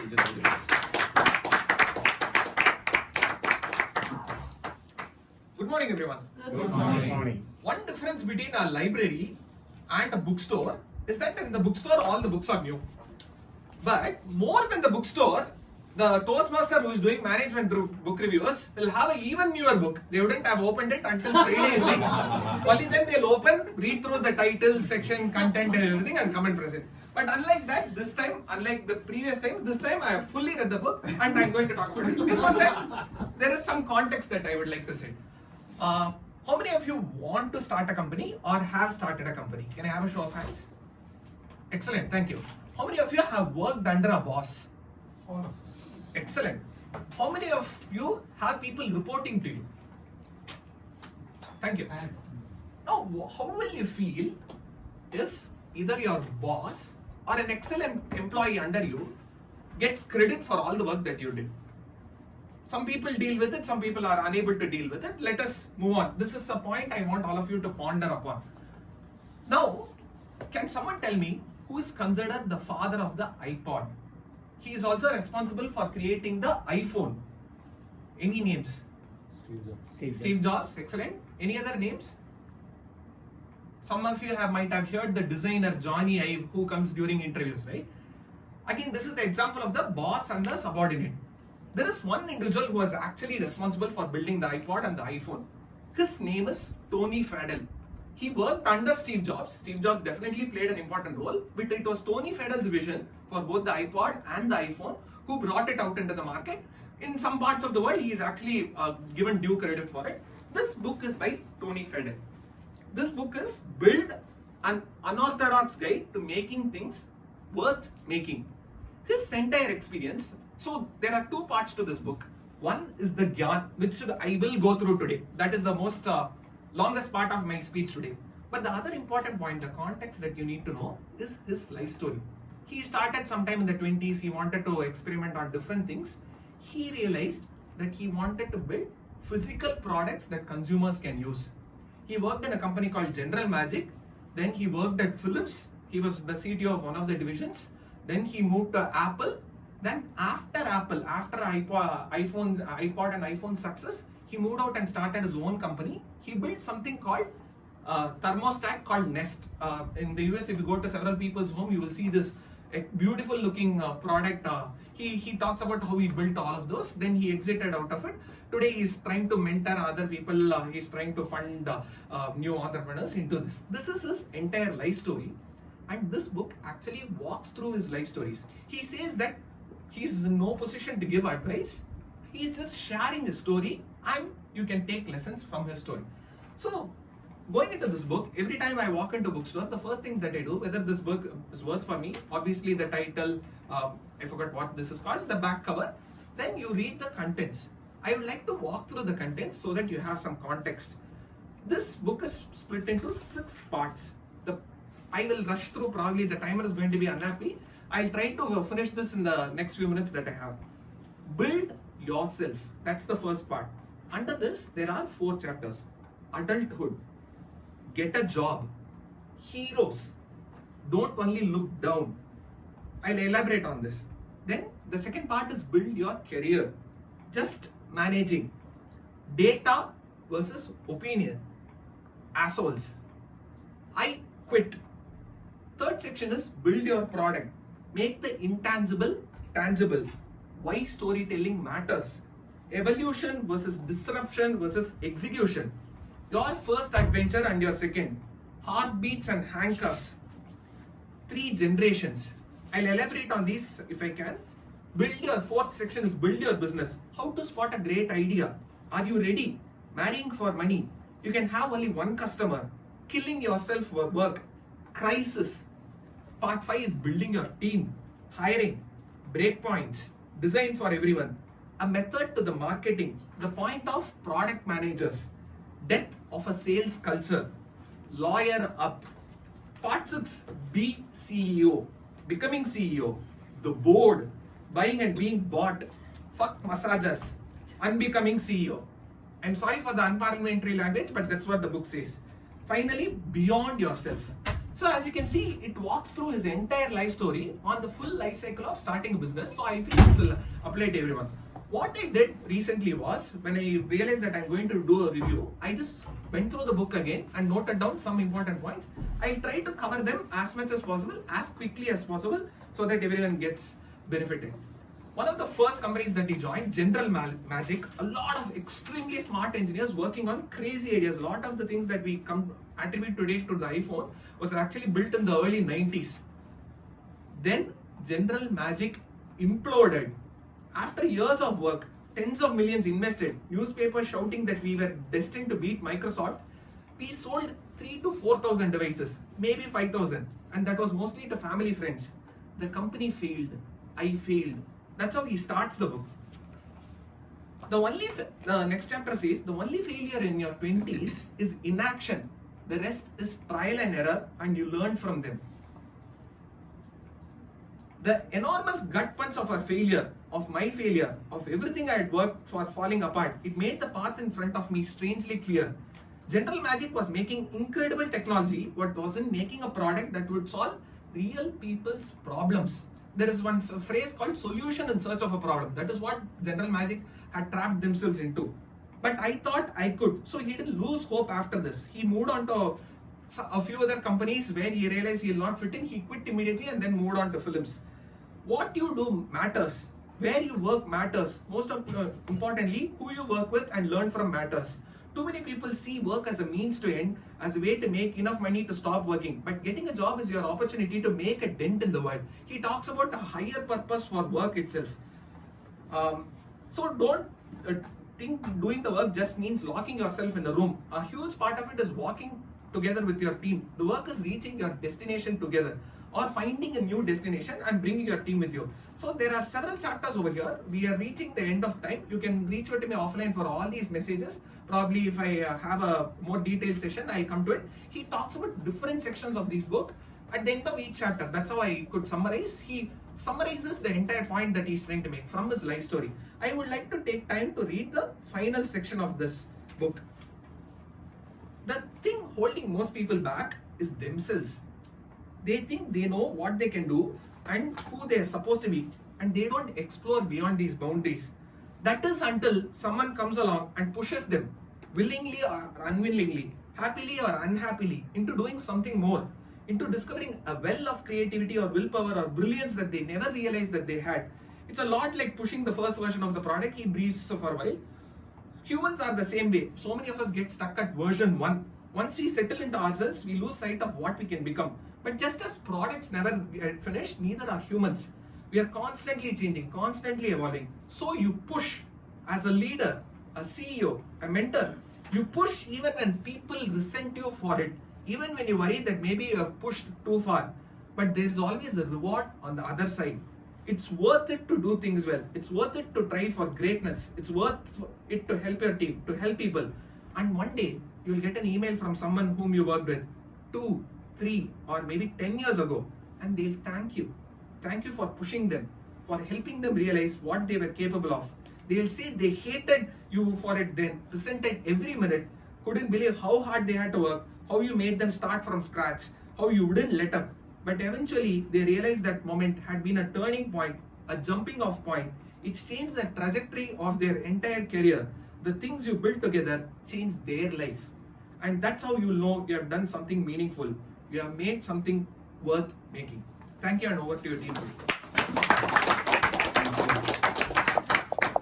just do this. Good morning, everyone. Good morning. One difference between a library and a bookstore is that in the bookstore, all the books are new. But more than the bookstore, the Toastmaster who is doing management book reviews will have an even newer book. They wouldn't have opened it until Friday evening. Only then they'll open, read through the title, section, content and everything and come and present. But unlike that, this time, unlike the previous time, this time I have fully read the book and I'm going to talk about it. Before that, there is some context that I would like to say. How many of you want to start a company or have started a company? Can I have a show of hands? Excellent, thank you. How many of you have worked under a boss? All of us. Excellent. How many of you have people reporting to you? Thank you. Now, how will you feel if either your boss or an excellent employee under you gets credit for all the work that you did? Some people deal with it, some people are unable to deal with it. Let us move on. This is a point I want all of you to ponder upon. Now, can someone tell me who is considered the father of the iPod? He is also responsible for creating the iPhone. Any names? Steve Jobs, excellent. Any other names? Some of you might have heard the designer Johnny Ive who comes during interviews, right? Again, this is the example of the boss and the subordinate. There is one individual who was actually responsible for building the iPod and the iPhone. His name is Tony Fadell. He worked under Steve Jobs. Steve Jobs definitely played an important role, but it was Tony Fadell's vision for both the iPod and the iPhone who brought it out into the market. In some parts of the world, he is actually given due credit for it. This book is by Tony Fadell. This book is Build an Unorthodox Guide to Making Things Worth Making. His entire experience, so there are two parts to this book. One is the Gyan, which I will go through today. That is the most longest part of my speech today. But the other important point, the context that you need to know is his life story. He started sometime in the 20s, he wanted to experiment on different things. He realized that he wanted to build physical products that consumers can use. He worked in a company called General Magic, then he worked at Philips, he was the CTO of one of the divisions, then he moved to Apple, then after Apple, after iPod and iPhone success, he moved out and started his own company. He built something called thermostat called Nest. In the US, if you go to several people's home, you will see this beautiful looking product. He talks about how he built all of those. Then he exited out of it. Today he is trying to mentor other people. He's trying to fund new entrepreneurs into this. This is his entire life story. And this book actually walks through his life stories. He says that he's in no position to give advice. He's just sharing his story and you can take lessons from his story. So, going into this book, every time I walk into a bookstore, the first thing that I do, whether this book is worth for me, obviously the title, I forgot what this is called, the back cover, then you read the contents. I would like to walk through the contents so that you have some context. This book is split into 6 parts. I will rush through, probably the timer is going to be unhappy. I'll try to finish this in the next few minutes that I have. Build yourself, that's the first part. Under this, there are 4 chapters. Adulthood, get a job, heroes, don't only look down. I'll elaborate on this. Then the second part is build your career, just managing, data versus opinion, assholes, I quit. Third section is build your product, make the intangible tangible, why storytelling matters, evolution versus disruption versus execution, your first adventure and your second, heartbeats and handcuffs, 3 generations. I'll elaborate on these if I can. Build your fourth section is build your business, how to spot a great idea, are you ready, marrying for money, you can have only one customer, killing yourself for work, crisis. Part 5 is building your team, hiring, breakpoints, design for everyone, a method to the marketing, the point of product managers, death of a sales culture, lawyer up. Part 6, be CEO, becoming CEO, the board, buying and being bought, fuck massages, unbecoming CEO. I'm sorry for the unparliamentary language, but that's what the book says. Finally, beyond yourself. So as you can see, it walks through his entire life story on the full life cycle of starting a business. So I feel this will apply to everyone. What I did recently was, when I realized that I'm going to do a review, I just went through the book again and noted down some important points. I'll try to cover them as much as possible, as quickly as possible, so that everyone gets benefited. One of the first companies that he joined, General Magic, a lot of extremely smart engineers working on crazy ideas. A lot of the things that we attribute today to the iPhone was actually built in the early 90s. Then General Magic imploded. After years of work, tens of millions invested, newspapers shouting that we were destined to beat Microsoft, we sold 3,000 to 4,000 devices, maybe 5,000, and that was mostly to family friends. The company failed. I failed. That's how he starts the book. The next chapter says, the only failure in your 20s is inaction. The rest is trial and error, and you learn from them. The enormous gut punch of our failure, of my failure, of everything I had worked for falling apart, it made the path in front of me strangely clear. General Magic was making incredible technology, but wasn't making a product that would solve real people's problems. There is one phrase called solution in search of a problem. That is what General Magic had trapped themselves into. But I thought I could. So he didn't lose hope after this. He moved on to a few other companies where he realized he will not fit in. He quit immediately and then moved on to films. What you do matters. Where you work matters. Most importantly, who you work with and learn from matters. Too many people see work as a means to end, as a way to make enough money to stop working. But getting a job is your opportunity to make a dent in the world. He talks about a higher purpose for work itself. So don't think doing the work just means locking yourself in a room. A huge part of it is walking together with your team. The work is reaching your destination together, or finding a new destination and bringing your team with you. So there are several chapters over here. We are reaching the end of time. You can reach out to me offline for all these messages. Probably if I have a more detailed session, I'll come to it. He talks about different sections of this book at the end of each chapter. That's how I could summarize. He summarizes the entire point that he's trying to make from his life story. I would like to take time to read the final section of this book. The thing holding most people back is themselves. They think they know what they can do and who they are supposed to be, and they don't explore beyond these boundaries. That is until someone comes along and pushes them, willingly or unwillingly, happily or unhappily, into doing something more, into discovering a well of creativity or willpower or brilliance that they never realized that they had. It's a lot like pushing the first version of the product. He briefs for a while. Humans are the same way. So many of us get stuck at version 1. Once we settle into ourselves, we lose sight of what we can become. But just as products never get finished, neither are humans. We are constantly changing, constantly evolving. So you push as a leader, a CEO, a mentor. You push even when people resent you for it. Even when you worry that maybe you have pushed too far. But there is always a reward on the other side. It's worth it to do things well. It's worth it to try for greatness. It's worth it to help your team, to help people. And one day, you'll get an email from someone whom you worked with 2, 3, or maybe 10 years ago, and they'll thank you. Thank you for pushing them, for helping them realize what they were capable of. They'll say they hated you for it then, resented every minute, couldn't believe how hard they had to work, how you made them start from scratch, how you wouldn't let up. But eventually, they realized that moment had been a turning point, a jumping off point. It changed the trajectory of their entire career. The things you built together changed their life. And that's how you know you have done something meaningful. You have made something worth making. Thank you, and over to your team.